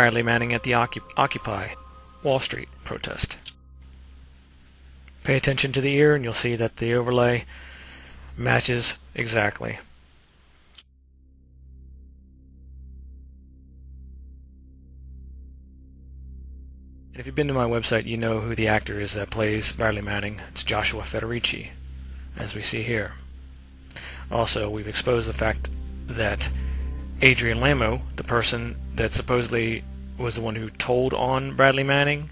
Bradley Manning at the Occupy Wall Street protest. Pay attention to the ear and you'll see that the overlay matches exactly. And if you've been to my website, you know who the actor is that plays Bradley Manning. It's Joshua Federici, as we see here. Also, we've exposed the fact that Adrian Lamo, the person that supposedly was the one who told on Bradley Manning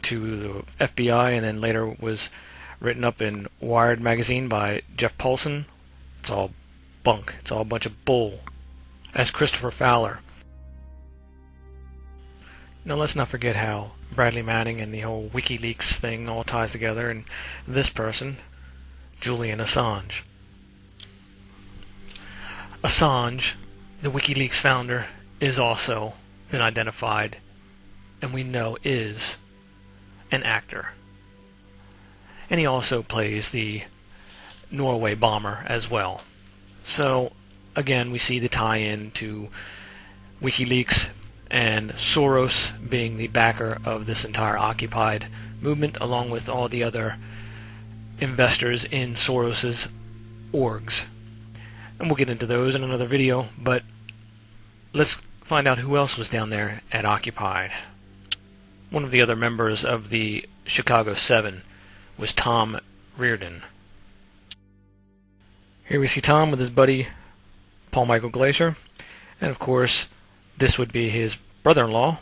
to the FBI and then later was written up in Wired magazine by Jeff Paulson, it's all bunk. It's all a bunch of bull. As Christopher Fowler. Now let's not forget how Bradley Manning and the whole WikiLeaks thing all ties together, and this person, Julian Assange. Assange, the WikiLeaks founder, is also been identified, and we know is an actor. And he also plays the Norway bomber as well. So, again, we see the tie-in to WikiLeaks and Soros being the backer of this entire Occupied movement, along with all the other investors in Soros's orgs. And we'll get into those in another video, but let's find out who else was down there at Occupied. One of the other members of the Chicago 7 was Tom Reardon. Here we see Tom with his buddy Paul Michael Glaser, and of course this would be his brother-in-law,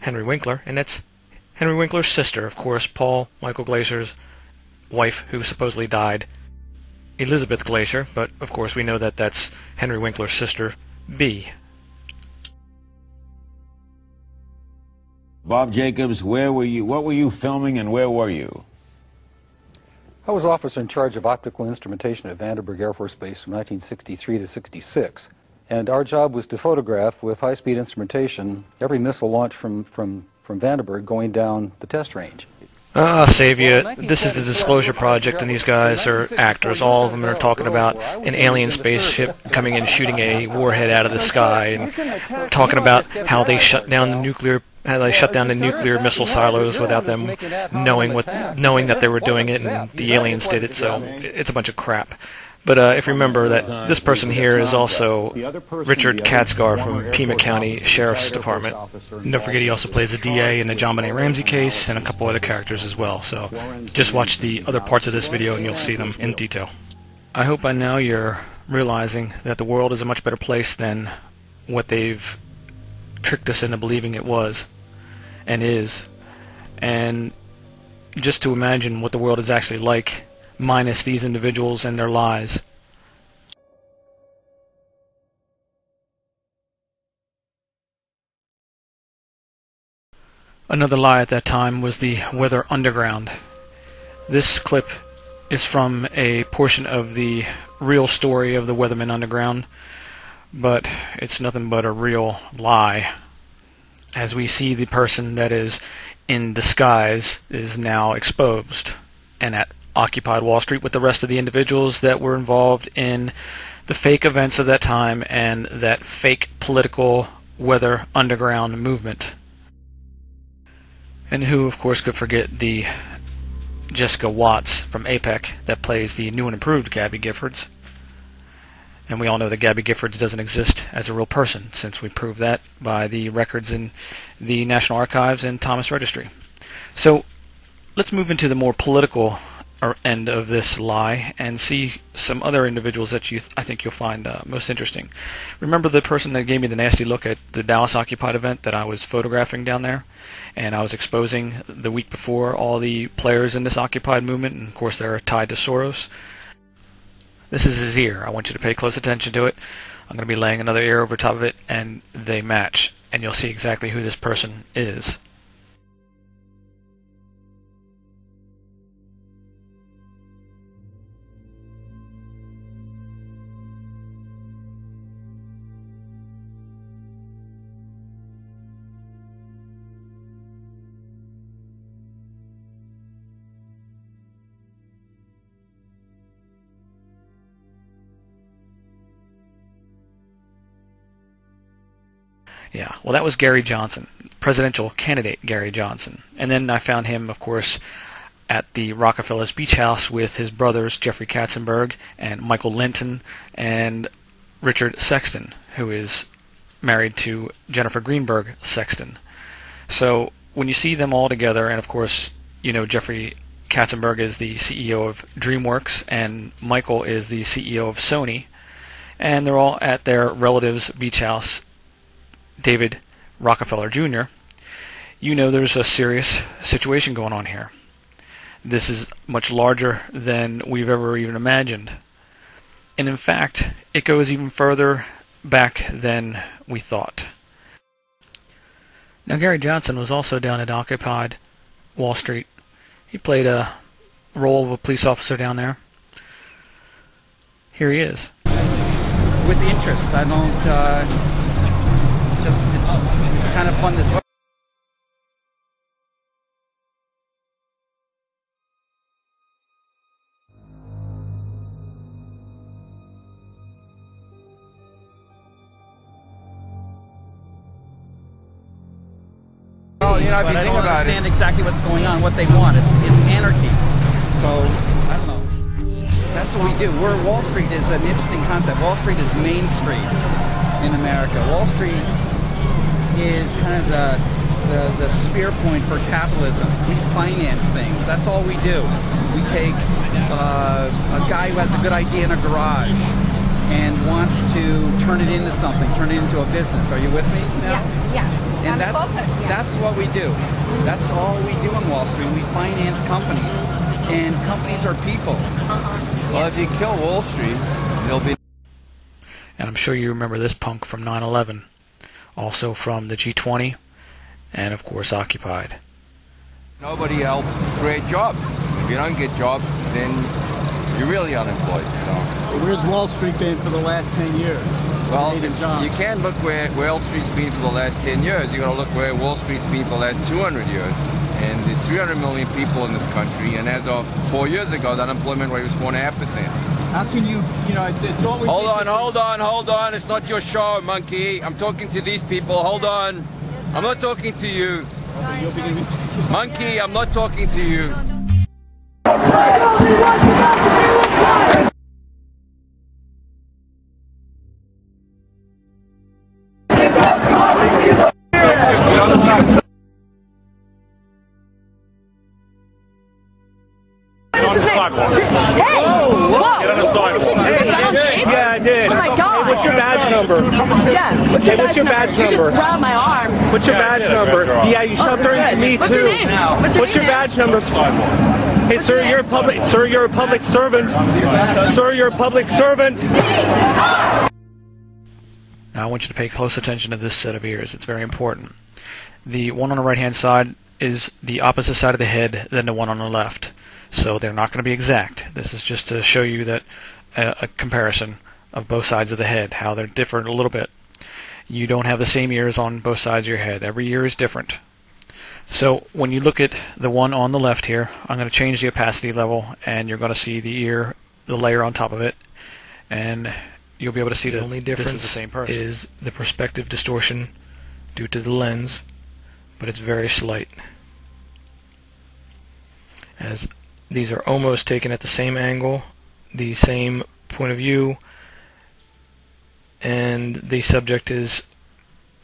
Henry Winkler, and that's Henry Winkler's sister, of course, Paul Michael Glaser's wife, who supposedly died, Elizabeth Glaser, but of course we know that that's Henry Winkler's sister, B. Bob Jacobs, where were you? What were you filming and where were you? I was officer in charge of optical instrumentation at Vandenberg Air Force Base from 1963 to 66. And our job was to photograph with high-speed instrumentation every missile launch from Vandenberg going down the test range. I'll save you. This is the Disclosure Project, and these guys are actors. All of them are talking about an alien spaceship coming in and shooting a warhead out of the sky, and talking about how they shut down the nuclear missile silos without them knowing that they were doing it, and the aliens did it. So it's a bunch of crap. But if you remember that this person here is also Richard Katzgar from Pima County Sheriff's Department. And don't forget he also plays the DA in the John Benet Ramsey case and a couple other characters as well. So just watch the other parts of this video and you'll see them in detail. I hope by now you're realizing that the world is a much better place than what they've tricked us into believing it was and is. And just to imagine what the world is actually like, minus these individuals and their lies. Another lie at that time was the Weather Underground. This clip is from a portion of the real story of the Weatherman Underground, but it's nothing but a real lie. As we see the person that is in disguise is now exposed, and at Occupied Wall Street with the rest of the individuals that were involved in the fake events of that time and that fake political Weather Underground movement. And who, of course, could forget the Jessica Watts from APEC that plays the new and improved Gabby Giffords. And we all know that Gabby Giffords doesn't exist as a real person, since we proved that by the records in the National Archives and Thomas Registry. So let's move into the more political end of this lie and see some other individuals that I think you'll find most interesting. Remember the person that gave me the nasty look at the Dallas Occupied event that I was photographing down there, and I was exposing the week before all the players in this Occupied movement, and of course they're tied to Soros. This is his ear. I want you to pay close attention to it. I'm going to be laying another ear over top of it, and they match, and you'll see exactly who this person is. Yeah, well, that was Gary Johnson, presidential candidate Gary Johnson. And then I found him, of course, at the Rockefeller's Beach House with his brothers Jeffrey Katzenberg and Michael Linton and Richard Sexton, who is married to Jennifer Greenberg Sexton. So when you see them all together, and of course, you know, Jeffrey Katzenberg is the CEO of DreamWorks and Michael is the CEO of Sony, and they're all at their relative's beach house, David Rockefeller Jr., you know there's a serious situation going on here. This is much larger than we've ever even imagined. And in fact, it goes even further back than we thought. Now, Gary Johnson was also down at Occupied Wall Street. He played a role of a police officer down there. Here he is. With interest, I don't, it's kind of fun to see. Well, you know, if you think about it, I don't understand exactly what's going on, what they want. It's anarchy. So, I don't know. That's what we do. Wall Street is an interesting concept. Wall Street is Main Street in America. Wall Street is kind of the spear point for capitalism. We finance things. That's all we do. We take a guy who has a good idea in a garage and wants to turn it into something, turn it into a business. Are you with me now? Yeah. And that's what we do. That's all we do on Wall Street. We finance companies, and companies are people. well, if you kill Wall Street, there'll be. And I'm sure you remember this punk from 9/11, also from the G20, and of course Occupied. Nobody help create jobs. If you don't get jobs, then you're really unemployed. So. Where's Wall Street been for the last 10 years? Well, you can't look where Wall Street's been for the last 10 years. You got to look where Wall Street's been for the last 200 years. And there's 300 million people in this country, and as of 4 years ago, the unemployment rate was 4.5%. How can you know, it's always... Hold on. It's not your show, monkey. I'm talking to these people. Hold on. I'm not talking to you. Monkey, I'm not talking to you. Yeah, I did. Oh my God. Hey, what's your badge number? Yeah. What's your badge number? You just grabbed my arm. What's your badge number? Yeah, you shoved her into me What's too. your name? What's your badge number? Hey, sir, you're a public servant. Sir, you're a public servant. Now I want you to pay close attention to this set of ears. It's very important. The one on the right-hand side is the opposite side of the head than the one on the left. So they're not going to be exact. This is just to show you that a comparison of both sides of the head, how they're different a little bit. You don't have the same ears on both sides of your head. Every ear is different. So when you look at the one on the left here, I'm going to change the opacity level, and you're going to see the ear, the layer on top of it, and you'll be able to see the only difference this is the same person. Is the perspective distortion due to the lens, but it's very slight. As these are almost taken at the same angle, the same point of view, and the subject is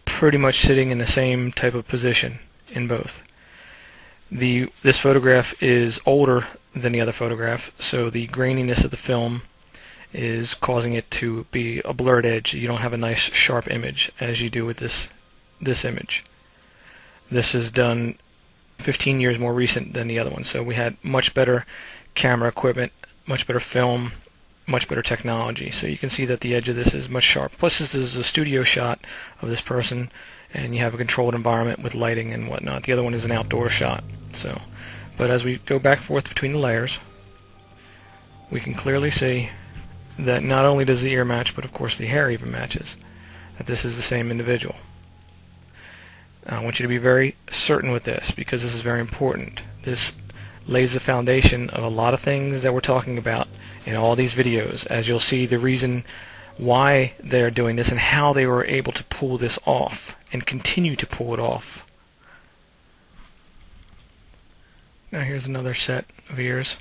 pretty much sitting in the same type of position in both. This photograph is older than the other photograph, so the graininess of the film is causing it to be a blurred edge. You don't have a nice sharp image as you do with this image. This is done 15 years more recent than the other one, so we had much better camera equipment, much better film, much better technology. So you can see that the edge of this is much sharper. Plus this is a studio shot of this person, and you have a controlled environment with lighting and whatnot. The other one is an outdoor shot. So, but as we go back and forth between the layers, we can clearly see that not only does the ear match, but of course the hair even matches, that this is the same individual. I want you to be very certain with this, because this is very important. This lays the foundation of a lot of things that we're talking about in all these videos. As you'll see, the reason why they're doing this and how they were able to pull this off and continue to pull it off. Now here's another set of ears,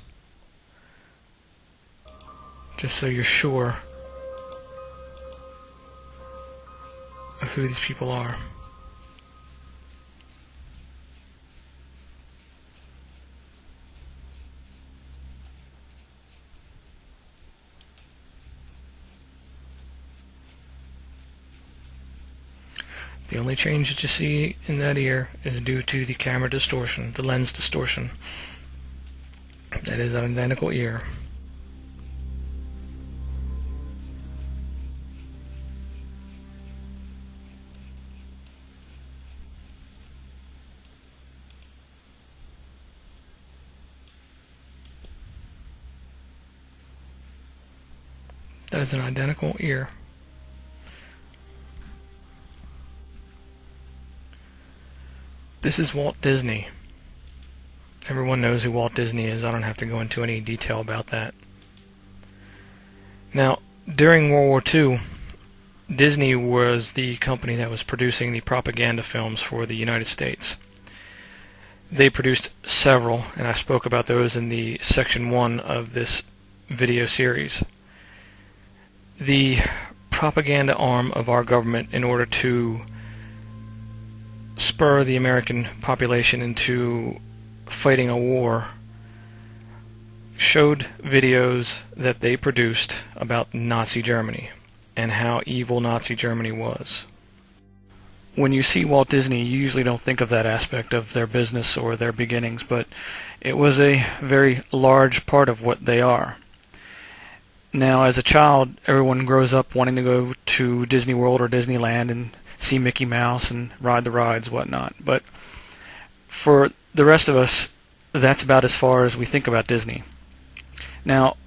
just so you're sure of who these people are. The only change that you see in that ear is due to the camera distortion, the lens distortion. That is an identical ear. That is an identical ear. This is Walt Disney. Everyone knows who Walt Disney is. I don't have to go into any detail about that. Now, during World War II, Disney was the company that was producing the propaganda films for the United States. They produced several, and I spoke about those in the section 1 of this video series. The propaganda arm of our government, in order to spur the American population into fighting a war, showed videos that they produced about Nazi Germany and how evil Nazi Germany was. When you see Walt Disney, you usually don't think of that aspect of their business or their beginnings, but it was a very large part of what they are. Now, as a child, everyone grows up wanting to go to Disney World or Disneyland and see Mickey Mouse and ride the rides, whatnot. But for the rest of us, that's about as far as we think about Disney. Now,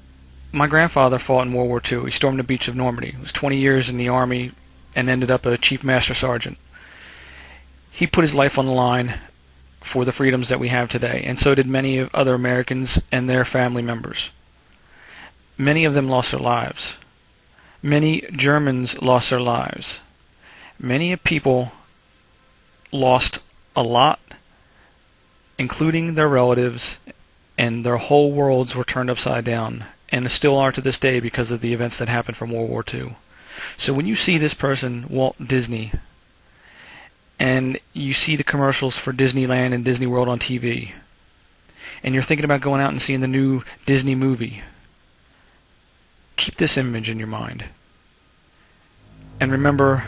my grandfather fought in World War II. He stormed the beach of Normandy. He was 20 years in the Army and ended up a Chief Master Sergeant. He put his life on the line for the freedoms that we have today, and so did many other Americans and their family members. Many of them lost their lives. Many Germans lost their lives. Many people lost a lot, including their relatives, and their whole worlds were turned upside down, and still are to this day because of the events that happened from World War II. So when you see this person, Walt Disney, and you see the commercials for Disneyland and Disney World on TV, and you're thinking about going out and seeing the new Disney movie, keep this image in your mind. And remember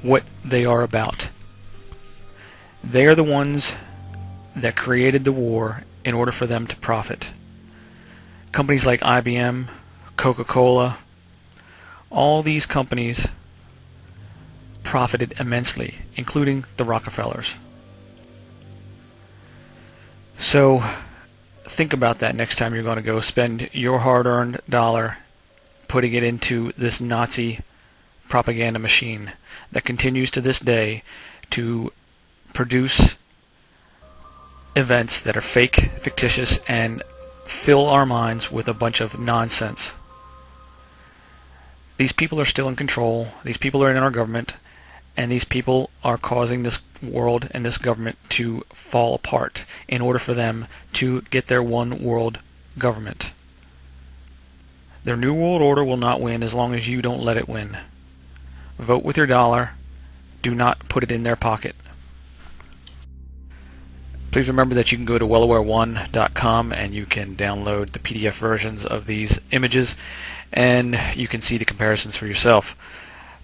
what they are about. They are the ones that created the war in order for them to profit. Companies like IBM, Coca-Cola, all these companies profited immensely, including the Rockefellers. So think about that next time you're going to go spend your hard-earned dollar putting it into this Nazi propaganda machine that continues to this day to produce events that are fake, fictitious, and fill our minds with a bunch of nonsense. These people are still in control. These people are in our government, and these people are causing this world and this government to fall apart in order for them to get their one world government. Their new world order will not win as long as you don't let it win. Vote with your dollar. Do not put it in their pocket. Please remember that you can go to wellaware1.com and you can download the PDF versions of these images, and you can see the comparisons for yourself.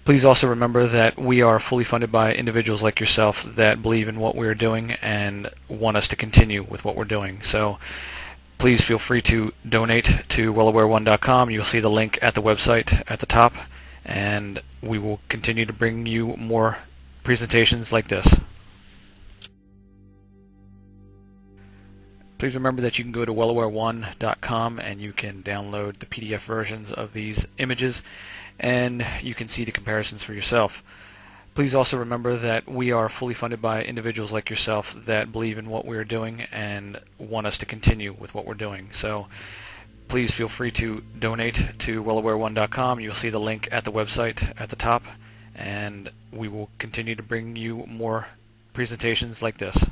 Please also remember that we are fully funded by individuals like yourself that believe in what we're doing and want us to continue with what we're doing. So please feel free to donate to wellaware1.com. You'll see the link at the website at the top, and we will continue to bring you more presentations like this. Please remember that you can go to wellaware1.com and you can download the PDF versions of these images, and you can see the comparisons for yourself. Please also remember that we are fully funded by individuals like yourself that believe in what we're doing and want us to continue with what we're doing. So please feel free to donate to wellaware1.com. You'll see the link at the website at the top, and we will continue to bring you more presentations like this.